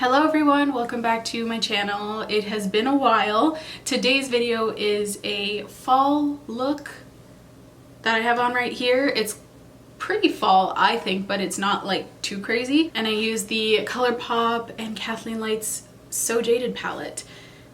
Hello everyone, welcome back to my channel. It has been a while. Today's video is a fall look that I have on right here. It's pretty fall, I think, but it's not like too crazy. And I use the Colourpop and Kathleen Lite's So Jaded palette.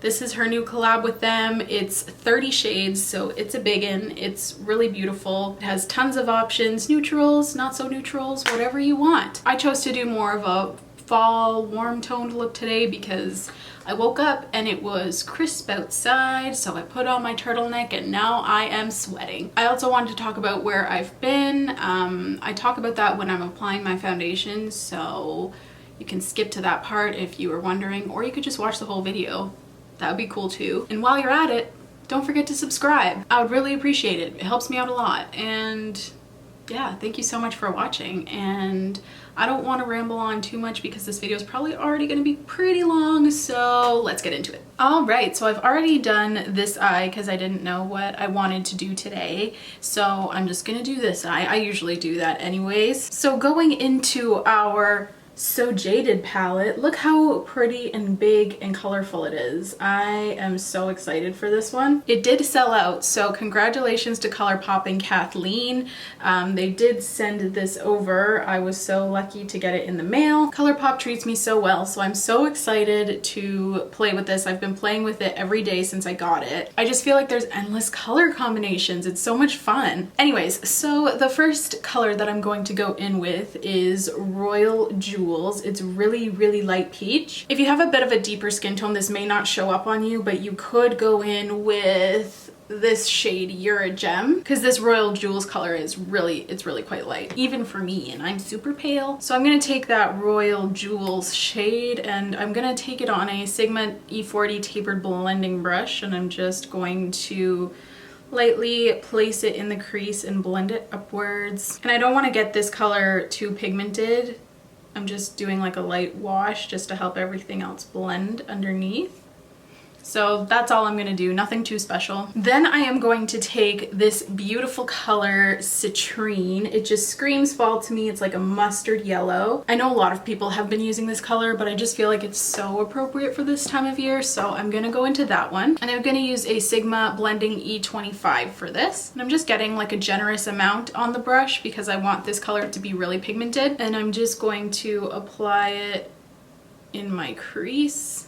This is her new collab with them. It's 30 shades, so it's a biggin. It's really beautiful. It has tons of options, neutrals, not so neutrals, whatever you want. I chose to do more of a fall warm toned look today because I woke up and it was crisp outside, so I put on my turtleneck and now I am sweating. I also wanted to talk about where I've been. I talk about that when I'm applying my foundation, so you can skip to that part if you were wondering, or you could just watch the whole video. That would be cool too. And while you're at it, don't forget to subscribe. I would really appreciate it. It helps me out a lot. And yeah, thank you so much for watching. And I don't want to ramble on too much because this video is probably already going to be pretty long, so let's get into it. All right, so I've already done this eye because I didn't know what I wanted to do today, so I'm just going to do this eye. I usually do that anyways. So going into our So Jaded palette, look how pretty and big and colorful it is. I am so excited for this one. It did sell out, so congratulations to Colourpop and Kathleen. They did send this over. I was so lucky to get it in the mail. Colourpop treats me so well, so I'm so excited to play with this. I've been playing with it every day since I got it. I just feel like there's endless color combinations. It's so much fun. Anyways, so the first color that I'm going to go in with is Royal Jewel. It's really light peach. If you have a bit of a deeper skin tone, this may not show up on you, but you could go in with this shade You're a Gem, because this Royal Jewels color is really quite light, even for me, and I'm super pale. So I'm going to take that Royal Jewels shade and I'm going to take it on a Sigma E40 tapered blending brush, and I'm just going to lightly place it in the crease and blend it upwards. And I don't want to get this color too pigmented. I'm just doing like a light wash just to help everything else blend underneath. So that's all I'm going to do, nothing too special. Then I am going to take this beautiful color, Citrine. It just screams fall to me. It's like a mustard yellow. I know a lot of people have been using this color, but I just feel like it's so appropriate for this time of year. So I'm going to go into that one. And I'm going to use a Sigma Blending E25 for this. And I'm just getting like a generous amount on the brush because I want this color to be really pigmented. And I'm just going to apply it in my crease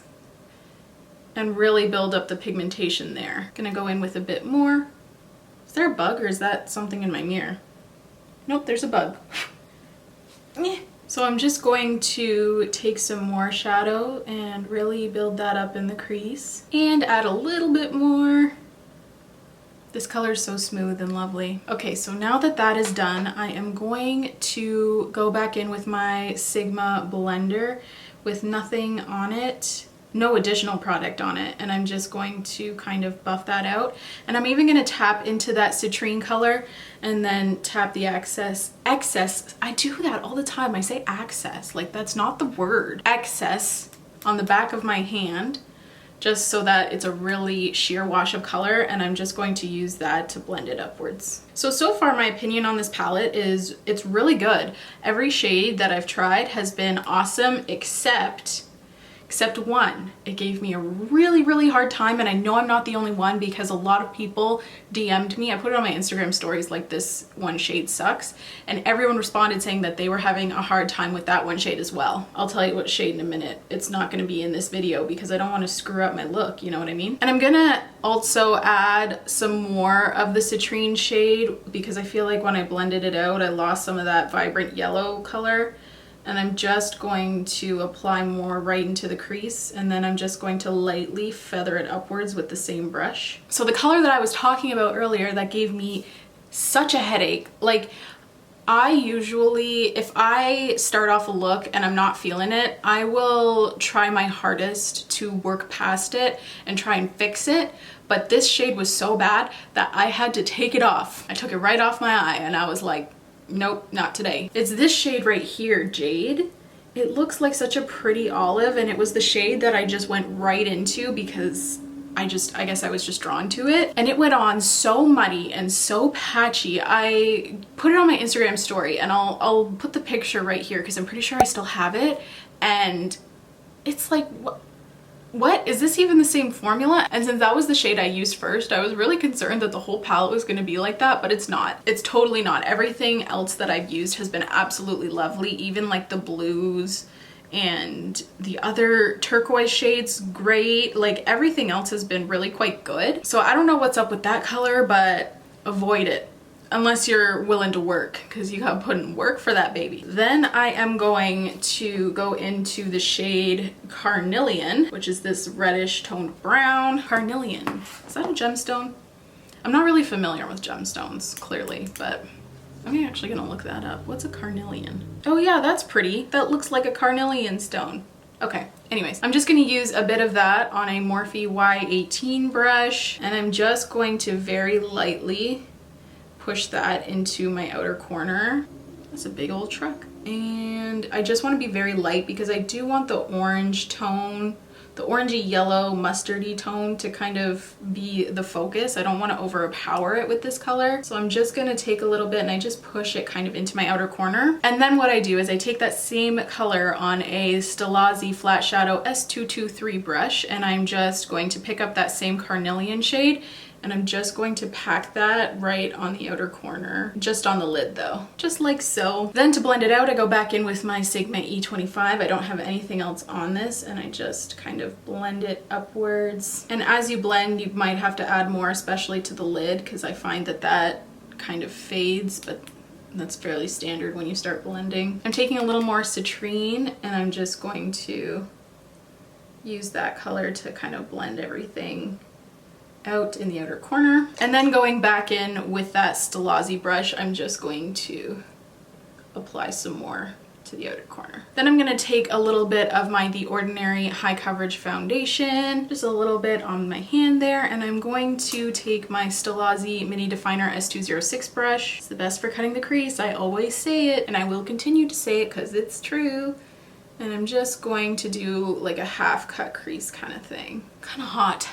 and really build up the pigmentation there. Gonna go in with a bit more. Is there a bug or is that something in my mirror? Nope, there's a bug. So I'm just going to take some more shadow and really build that up in the crease and add a little bit more. This color is so smooth and lovely. Okay, so now that that is done, I am going to go back in with my Sigma blender with nothing on it, no additional product on it, and I'm just going to kind of buff that out. And I'm even going to tap into that citrine color and then tap the excess. I do that all the time. I say access, like that's not the word. Excess on the back of my hand, just so that it's a really sheer wash of color, and I'm just going to use that to blend it upwards. So far my opinion on this palette is it's really good. Every shade that I've tried has been awesome except one. It gave me a really hard time, and I know I'm not the only one because a lot of people DM'd me. I put it on my Instagram stories like this one shade sucks, and everyone responded saying that they were having a hard time with that one shade as well. I'll tell you what shade in a minute. It's not going to be in this video because I don't want to screw up my look, you know what I mean? And I'm gonna also add some more of the citrine shade because I feel like when I blended it out I lost some of that vibrant yellow color. And I'm just going to apply more right into the crease, and then I'm just going to lightly feather it upwards with the same brush. So the color that I was talking about earlier that gave me such a headache, like I usually, if I start off a look and I'm not feeling it, I will try my hardest to work past it and try and fix it. But this shade was so bad that I had to take it off. I took it right off my eye and I was like, nope, not today. It's this shade right here, Jade. It looks like such a pretty olive, and it was the shade that I just went right into because I guess I was just drawn to it. And it went on so muddy and so patchy. I put it on my Instagram story, and I'll put the picture right here because I'm pretty sure I still have it. And It's like, what? Is this even the same formula? And since that was the shade I used first, I was really concerned that the whole palette was gonna be like that, but it's not. It's totally not. Everything else that I've used has been absolutely lovely, even like the blues and the other turquoise shades, great. Like everything else has been really quite good. So I don't know what's up with that color, but avoid it. Unless you're willing to work, because you gotta put in work for that baby. Then I am going to go into the shade Carnelian, which is this reddish toned brown. Carnelian, is that a gemstone? I'm not really familiar with gemstones, clearly, but I'm actually gonna look that up. What's a carnelian? Oh yeah, that's pretty. That looks like a carnelian stone. Okay, anyways, I'm just gonna use a bit of that on a Morphe Y18 brush, and I'm just going to very lightly push that into my outer corner. That's a big old truck. And I just want to be very light because I do want the orange tone, the orangey yellow mustardy tone to kind of be the focus. I don't want to overpower it with this color. So I'm just going to take a little bit and I just push it kind of into my outer corner. And then what I do is I take that same color on a Stilazzi Flat Shadow S223 brush, and I'm just going to pick up that same Carnelian shade, and I'm just going to pack that right on the outer corner, just on the lid though, just like so. Then to blend it out, I go back in with my Sigma E25. I don't have anything else on this, and I just kind of blend it upwards. And as you blend, you might have to add more, especially to the lid, because I find that that kind of fades, but that's fairly standard when you start blending. I'm taking a little more Citrine, and I'm just going to use that color to kind of blend everything out in the outer corner. And then going back in with that Stilazzi brush, I'm just going to apply some more to the outer corner. Then I'm going to take a little bit of my The Ordinary High Coverage Foundation, just a little bit on my hand there, and I'm going to take my Stilazzi Mini Definer S206 brush. It's the best for cutting the crease. I always say it, and I will continue to say it because it's true. And I'm just going to do like a half cut crease kind of thing. Kind of hot.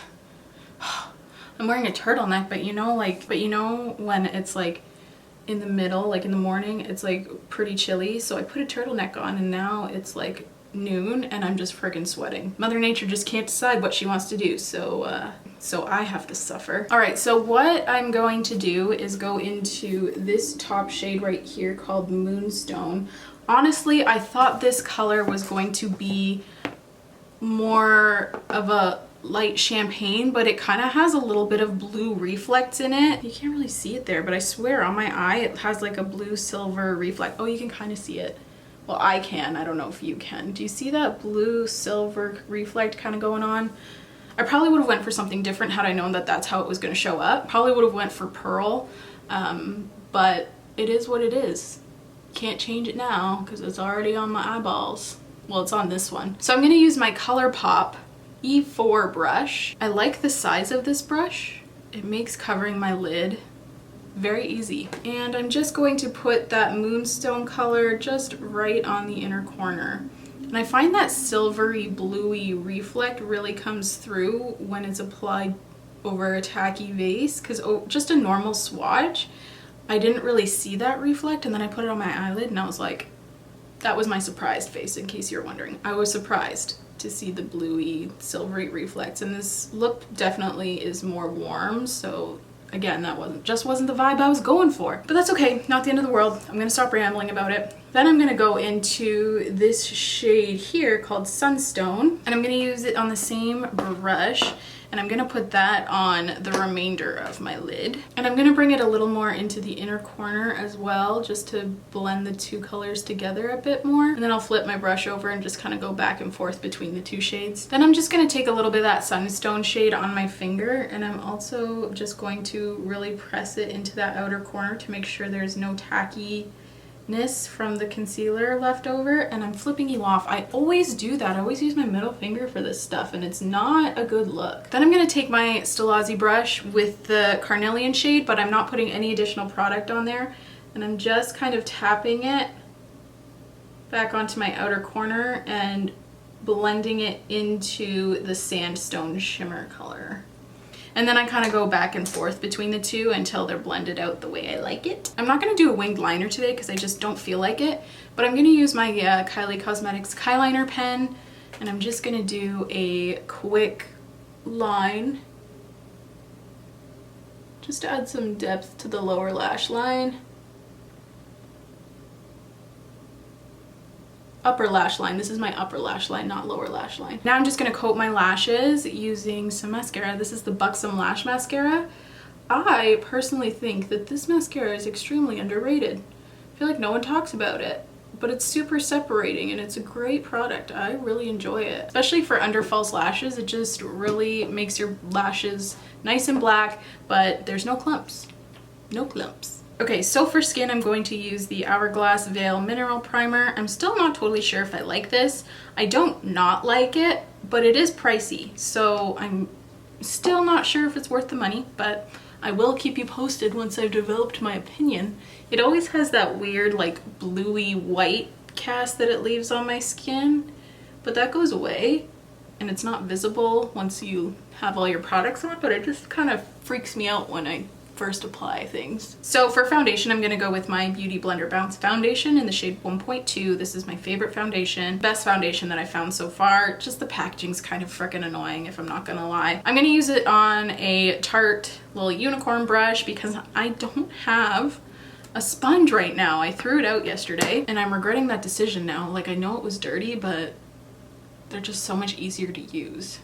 I'm wearing a turtleneck, but you know when it's like in the middle, like in the morning, it's like pretty chilly. So I put a turtleneck on, and now it's like noon and I'm just freaking sweating. Mother Nature just can't decide what she wants to do. So I have to suffer. All right, so what I'm going to do is go into this top shade right here called Moonstone. Honestly, I thought this color was going to be more of a light champagne, but it kind of has a little bit of blue reflex in it. You can't really see it there, but I swear on my eye it has like a blue silver reflect. Oh, you can kind of see it. Well, I can. I don't know if you can. Do you see that blue silver reflect kind of going on? I probably would have went for something different had I known that that's how it was going to show up. Probably would have went for pearl, but it is what it is. Can't change it now because it's already on my eyeballs. Well, it's on this one. So I'm going to use my Colourpop E4 brush. I like the size of this brush. It makes covering my lid very easy. And I'm just going to put that Moonstone color just right on the inner corner. And I find that silvery bluey reflect really comes through when it's applied over a tacky vase, because just a normal swatch, I didn't really see that reflect, and then I put it on my eyelid and I was like, that was my surprised face, in case you're wondering. I was surprised to see the bluey silvery reflex, and this look definitely is more warm, so again, that wasn't the vibe I was going for. But that's okay, not the end of the world. I'm gonna stop rambling about it. Then I'm gonna go into this shade here called Sunstone, and I'm gonna use it on the same brush, and I'm gonna put that on the remainder of my lid. And I'm gonna bring it a little more into the inner corner as well, just to blend the two colors together a bit more. And then I'll flip my brush over and just kind of go back and forth between the two shades. Then I'm just gonna take a little bit of that Sunstone shade on my finger, and I'm also just going to really press it into that outer corner to make sure there's no tackiness from the concealer left over. And I'm flipping you off. I always do that. I always use my middle finger for this stuff, and it's not a good look. Then I'm going to take my Stilazzi brush with the Carnelian shade, but I'm not putting any additional product on there, and I'm just kind of tapping it back onto my outer corner and blending it into the Sandstone Shimmer color. And then I kind of go back and forth between the two until they're blended out the way I like it. I'm not going to do a winged liner today because I just don't feel like it, but I'm going to use my Kylie Cosmetics Kyliner pen And I'm just gonna do a quick line just to add some depth to the lower lash line. Upper lash line. This is my upper lash line, not lower lash line. Now I'm just gonna coat my lashes using some mascara. This is the Buxom Lash Mascara. I personally think that this mascara is extremely underrated. I feel like no one talks about it, but it's super separating and it's a great product. I really enjoy it. Especially for under false lashes, it just really makes your lashes nice and black, but there's no clumps. No clumps. Okay, so for skin, I'm going to use the Hourglass Veil Mineral Primer. I'm still not totally sure if I like this. I don't not like it, but it is pricey. So I'm still not sure if it's worth the money, but I will keep you posted once I've developed my opinion. It always has that weird like bluey white cast that it leaves on my skin, but that goes away and it's not visible once you have all your products on, but it just kind of freaks me out when I first apply things. So for foundation, I'm gonna go with my Beauty Blender Bounce foundation in the shade 1.2. This is my favorite foundation, best foundation that I found so far. Just the packaging's kind of freaking annoying, if I'm not gonna lie. I'm gonna use it on a Tarte little unicorn brush because I don't have a sponge right now. I threw it out yesterday and I'm regretting that decision now. Like, I know it was dirty, but they're just so much easier to use.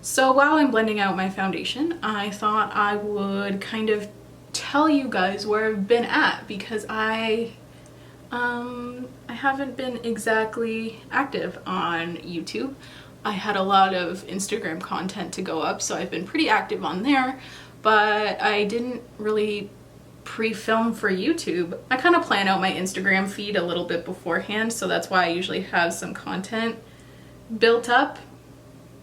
So while I'm blending out my foundation, I thought I would kind of tell you guys where I've been at, because I haven't been exactly active on YouTube. I had a lot of Instagram content to go up, so I've been pretty active on there, but I didn't really pre-film for YouTube. I kind of plan out my Instagram feed a little bit beforehand, so that's why I usually have some content built up.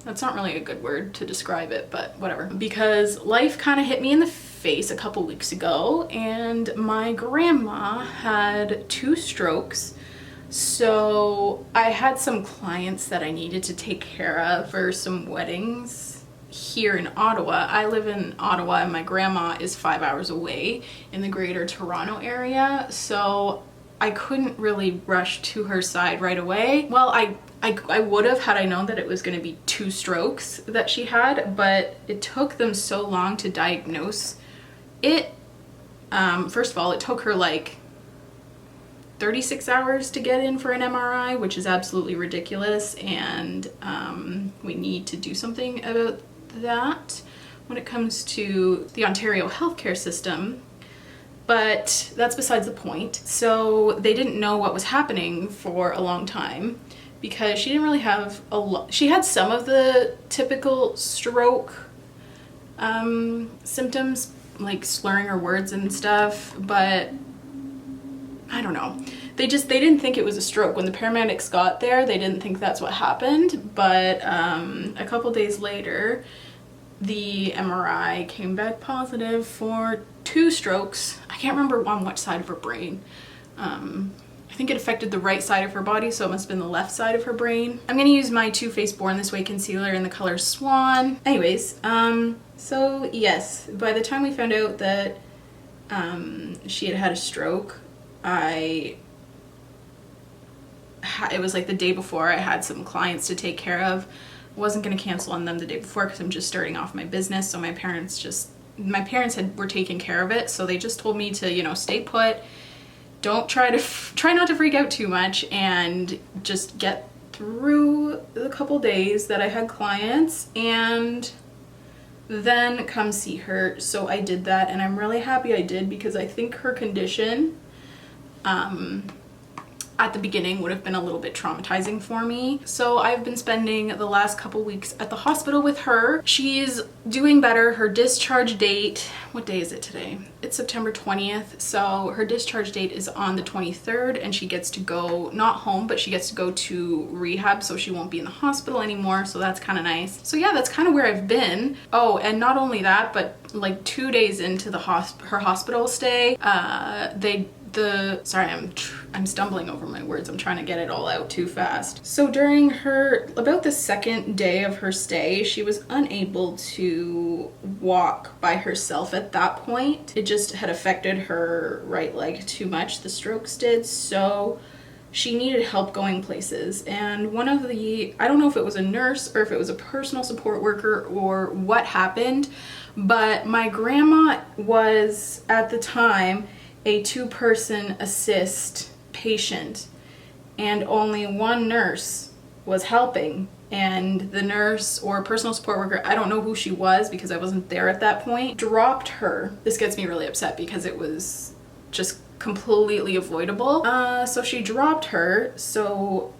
That's not really a good word to describe it, but whatever. Because life kind of hit me in the face a couple weeks ago and my grandma had 2 strokes. So I had some clients that I needed to take care of for some weddings here in Ottawa. I live in Ottawa and my grandma is 5 hours away in the greater Toronto area. So I couldn't really rush to her side right away. Well, I would have had I known that it was going to be 2 strokes that she had, but it took them so long to diagnose it. First of all, it took her like 36 hours to get in for an MRI, which is absolutely ridiculous, and we need to do something about that when it comes to the Ontario healthcare system. But that's besides the point. So they didn't know what was happening for a long time because she didn't really have a lot. She had some of the typical stroke symptoms, like slurring her words and stuff, but I don't know. They didn't think it was a stroke. When the paramedics got there, they didn't think that's what happened, but a couple days later, the MRI came back positive for 2 strokes. I can't remember on which side of her brain. I think it affected the right side of her body, so it must have been the left side of her brain. I'm gonna use my Too Faced Born This Way concealer in the color Swan. Anyways, so yes, by the time we found out that she had had a stroke, it was like the day before. I had some clients to take care of. I wasn't going to cancel on them the day before because I'm just starting off my business, so my parents were taking care of it, so they just told me to, you know, stay put, don't try not to freak out too much, and just get through the couple days that I had clients and then come see her. So I did that, and I'm really happy I did, because I think her condition at the beginning would have been a little bit traumatizing for me. So I've been spending the last couple weeks at the hospital with her. She's doing better. Her discharge date, what day is it today? It's September 20th. So her discharge date is on the 23rd, and she gets to go, not home, but she gets to go to rehab, so she won't be in the hospital anymore. So that's kind of nice. So yeah, that's kind of where I've been. Oh, and not only that, but like 2 days into the her hospital stay, sorry, I'm stumbling over my words. I'm trying to get it all out too fast. So during about the 2nd day of her stay, she was unable to walk by herself at that point. It just had affected her right leg too much, the strokes did. So she needed help going places. And one of the, I don't know if it was a nurse or if it was a personal support worker or what happened, but my grandma was at the time a 2-person assist patient, and only one nurse was helping. And the nurse or personal support worker, I don't know who she was because I wasn't there at that point, dropped her. This gets me really upset because it was just completely avoidable. So she dropped her, so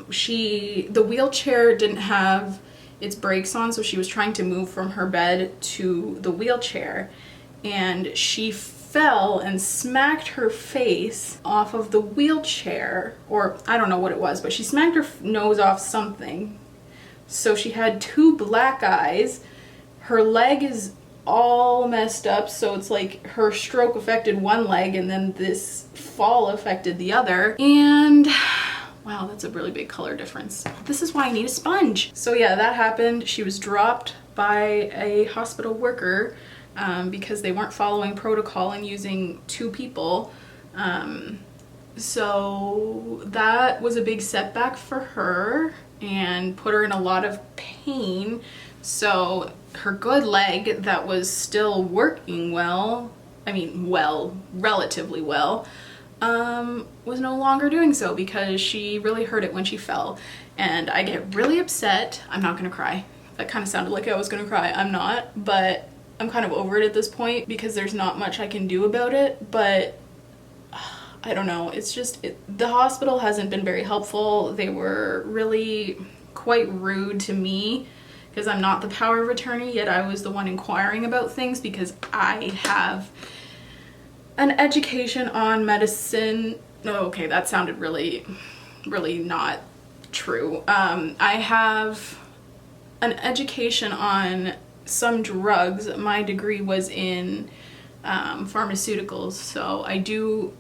the wheelchair didn't have its brakes on, so she was trying to move from her bed to the wheelchair, and she fell and smacked her face off of the wheelchair, or I don't know what it was, but she smacked her nose off something. So she had 2 black eyes. Her leg is all messed up, so it's like her stroke affected one leg and then this fall affected the other. And wow, that's a really big color difference. This is why I need a sponge. So yeah, that happened. She was dropped by a hospital worker because they weren't following protocol and using 2 people. So that was a big setback for her and put her in a lot of pain. So her good leg that was still working well, I mean, well, relatively well, was no longer doing so because she really hurt it when she fell. And I get really upset. I'm not gonna cry. That kind of sounded like I was gonna cry. I'm not, but I'm kind of over it at this point because there's not much I can do about it. But I don't know, it's just, the hospital hasn't been very helpful. They were really quite rude to me because I'm not the power of attorney, yet I was the one inquiring about things because I have an education on medicine. Oh, okay, that sounded really not true. I have an education on some drugs. My degree was in pharmaceuticals, so I do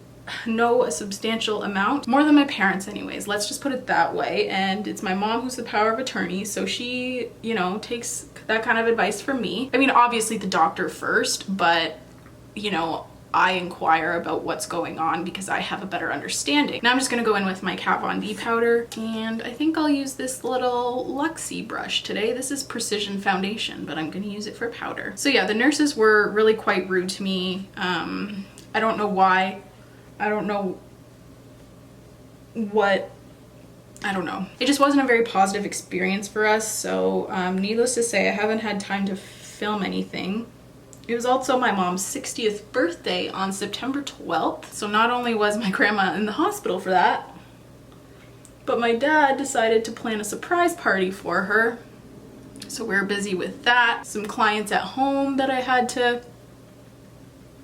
know a substantial amount, more than my parents anyways, let's just put it that way. And it's my mom who's the power of attorney, so she, you know, takes that kind of advice from me. I mean, obviously the doctor first, but you know, I inquire about what's going on because I have a better understanding. Now I'm just gonna go in with my Kat Von D powder, and I think I'll use this little Luxie brush today. This is Precision Foundation, but I'm gonna use it for powder. So yeah, the nurses were really quite rude to me. I don't know why. I don't know what, I don't know. It just wasn't a very positive experience for us, so needless to say, I haven't had time to film anything. It was also my mom's 60th birthday on September 12th, so not only was my grandma in the hospital for that, but my dad decided to plan a surprise party for her. So we were busy with that. Some clients at home that I had to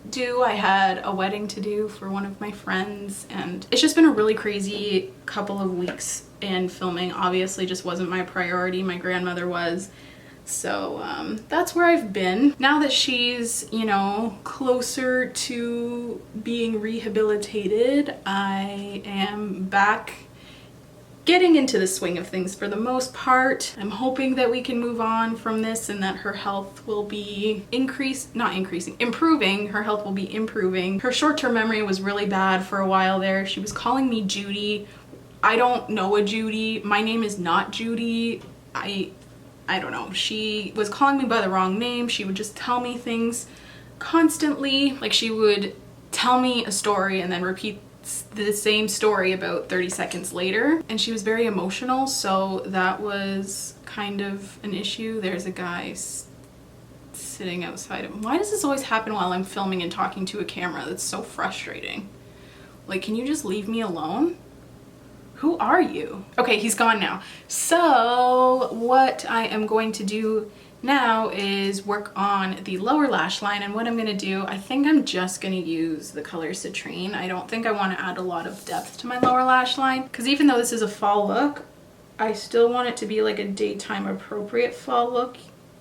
do. I had a wedding to do for one of my friends, and it's just been a really crazy couple of weeks, and filming obviously just wasn't my priority. My grandmother was. So that's where I've been. Now that she's, you know, closer to being rehabilitated, I am back getting into the swing of things for the most part. I'm hoping that we can move on from this and that her health will be improving. Her health will be improving. Her short-term memory was really bad for a while there. She was calling me Judy. I don't know a Judy. My name is not Judy. I don't know. She was calling me by the wrong name. She would just tell me things constantly. Like, she would tell me a story and then repeat the same story about 30 seconds later. And she was very emotional, so that was kind of an issue. There's a guy sitting outside of... Why does this always happen while I'm filming and talking to a camera? That's so frustrating. Like, can you just leave me alone? Who are you? Okay, he's gone now. So what I am going to do now is work on the lower lash line, and what I'm gonna do, I think I'm just gonna use the color Citrine. I don't think I want to add a lot of depth to my lower lash line, because even though this is a fall look, I still want it to be like a daytime appropriate fall look,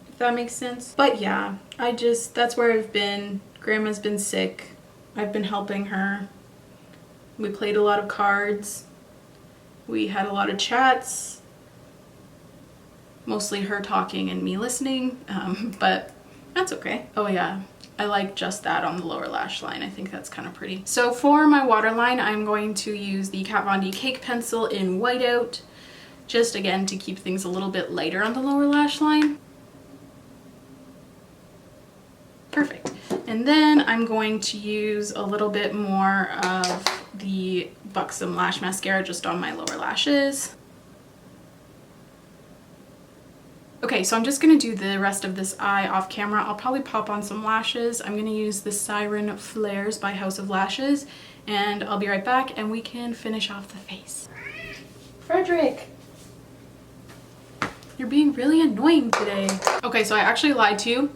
if that makes sense. But yeah, that's where I've been. Grandma's been sick. I've been helping her. We played a lot of cards. We had a lot of chats, mostly her talking and me listening, but That's okay. Oh yeah, I like just that on the lower lash line. I think that's kind of pretty. So for my waterline, I'm going to use the Kat Von D Cake Pencil in Whiteout, just again to keep things a little bit lighter on the lower lash line. Perfect. And then I'm going to use a little bit more of the Buxom Lash Mascara just on my lower lashes. Okay, so I'm just gonna do the rest of this eye off camera. I'll probably pop on some lashes. I'm gonna use the Siren Flares by House of Lashes, and I'll be right back and we can finish off the face. Frederick! You're being really annoying today. Okay, so I actually lied to you.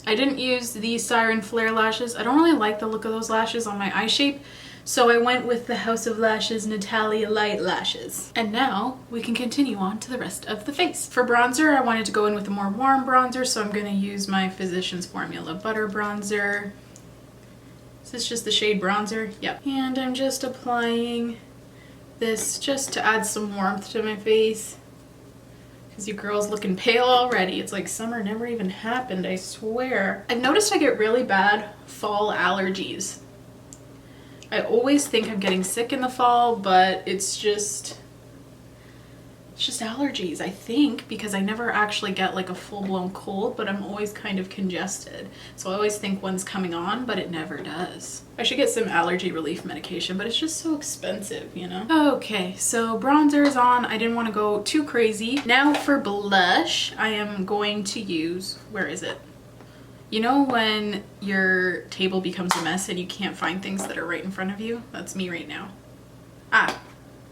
I didn't use the Siren Flare lashes. I don't really like the look of those lashes on my eye shape, so I went with the House of Lashes Natalia Lite lashes. And now we can continue on to the rest of the face. For bronzer, I wanted to go in with a more warm bronzer, so I'm gonna use my Physicians Formula Butter Bronzer. Is this just the shade Bronzer? Yep. And I'm just applying this just to add some warmth to my face. You girls looking pale already. It's like summer never even happened, I swear. I've noticed I get really bad fall allergies. I always think I'm getting sick in the fall, but it's just allergies, I think, because I never actually get like a full-blown cold, but I'm always kind of congested. So I always think one's coming on, but it never does. I should get some allergy relief medication, but it's just so expensive, you know? Okay, so bronzer is on. I didn't want to go too crazy. Now for blush, I am going to use, where is it? You know when your table becomes a mess and you can't find things that are right in front of you? That's me right now.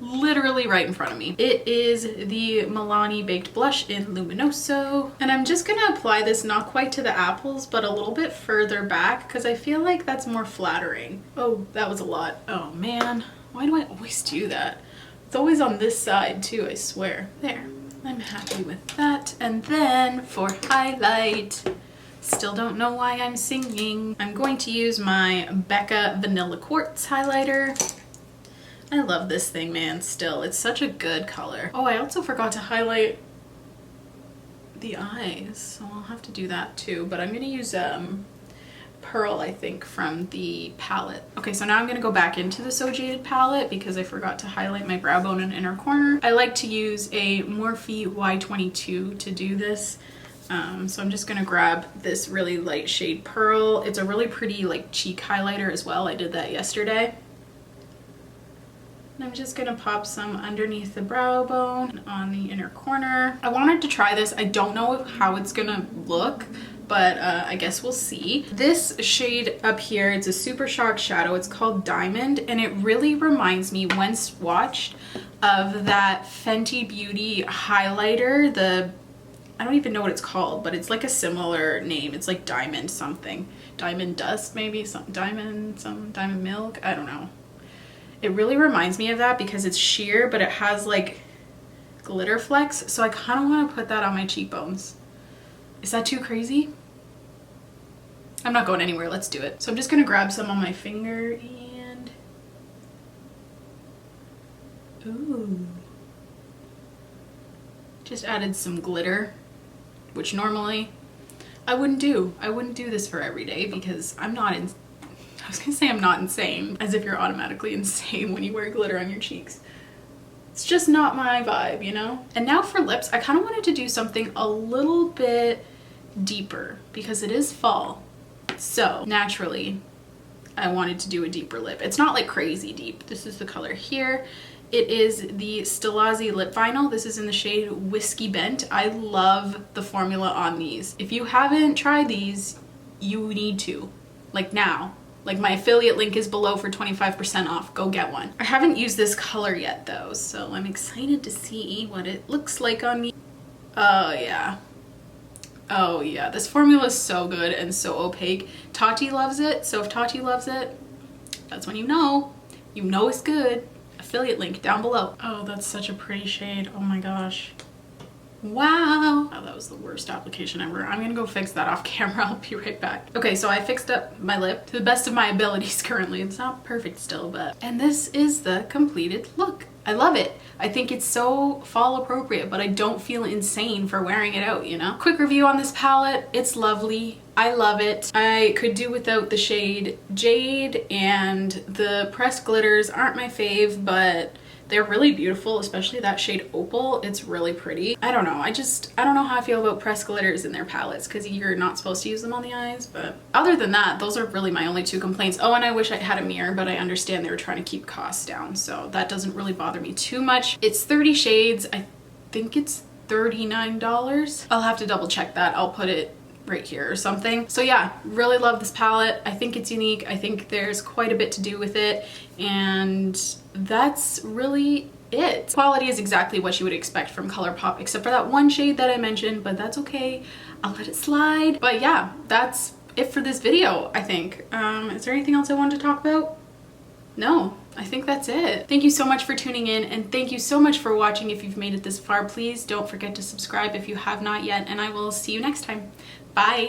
Literally right in front of me. It is the Milani Baked Blush in Luminoso. And I'm just gonna apply this not quite to the apples, but a little bit further back because I feel like that's more flattering. Oh, that was a lot. Oh man, why do I always do that? It's always on this side too, I swear. There, I'm happy with that. And then for highlight, still don't know why I'm singing. I'm going to use my Becca Vanilla Quartz highlighter. I love this thing, man, still. It's such a good color. Oh, I also forgot to highlight the eyes, so I'll have to do that too. But I'm gonna use Pearl, I think, from the palette. Okay, so now I'm gonna go back into the So Jaded palette because I forgot to highlight my brow bone and inner corner. I like to use a Morphe Y22 to do this. So I'm just gonna grab this really light shade Pearl. It's a really pretty like cheek highlighter as well. I did that yesterday. And I'm just gonna pop some underneath the brow bone on the inner corner. I wanted to try this. I don't know how it's gonna look, but I guess we'll see. This shade up here, it's a Super Shock shadow. It's called Diamond, and it really reminds me, when swatched, of that Fenty Beauty highlighter. I don't even know what it's called, but it's like a similar name. It's like Diamond something. Diamond Dust, maybe? Some Diamond Milk? I don't know. It really reminds me of that because it's sheer, but it has like glitter flecks. So I kind of want to put that on my cheekbones. Is that too crazy? I'm not going anywhere. Let's do it. So I'm just going to grab some on my finger and... Ooh. Just added some glitter, which normally I wouldn't do. I wouldn't do this for every day because I'm not in... I was gonna say I'm not insane, as if you're automatically insane when you wear glitter on your cheeks. It's just not my vibe, you know? And now for lips, I kind of wanted to do something a little bit deeper because it is fall. So naturally, I wanted to do a deeper lip. It's not like crazy deep. This is the color here. It is the Stilazzi lip vinyl. This is in the shade Whiskey Bent. I love the formula on these. If you haven't tried these, you need to, like now. Like my affiliate link is below for 25% off. Go get one. I haven't used this color yet though, so I'm excited to see what it looks like on me. Oh yeah. Oh yeah, this formula is so good and so opaque. Tati loves it, so if Tati loves it, that's when you know it's good. Affiliate link down below. Oh, that's such a pretty shade. Oh my gosh. Wow. Oh, that was the worst application ever. I'm gonna go fix that off camera. I'll be right back. Okay, so I fixed up my lip to the best of my abilities currently. It's not perfect still, but... And this is the completed look. I love it. I think it's so fall appropriate, but I don't feel insane for wearing it out, you know? Quick review on this palette. It's lovely. I love it. I could do without the shade Jade, and the pressed glitters aren't my fave, but they're really beautiful, especially that shade Opal. It's really pretty. I don't know. I don't know how I feel about pressed glitters in their palettes because you're not supposed to use them on the eyes. But other than that, those are really my only two complaints. Oh, and I wish I had a mirror, but I understand they were trying to keep costs down. So that doesn't really bother me too much. It's 30 shades. I think it's $39. I'll have to double check that. I'll put it right here or something. So yeah, really love this palette. I think it's unique. I think there's quite a bit to do with it, and that's really it. Quality is exactly what you would expect from Colourpop, except for that one shade that I mentioned, but that's okay. I'll let it slide. But yeah, that's it for this video, I think. Is there anything else I wanted to talk about? No, I think that's it. Thank you so much for tuning in, and thank you so much for watching. If you've made it this far, please don't forget to subscribe if you have not yet, and I will see you next time. Bye.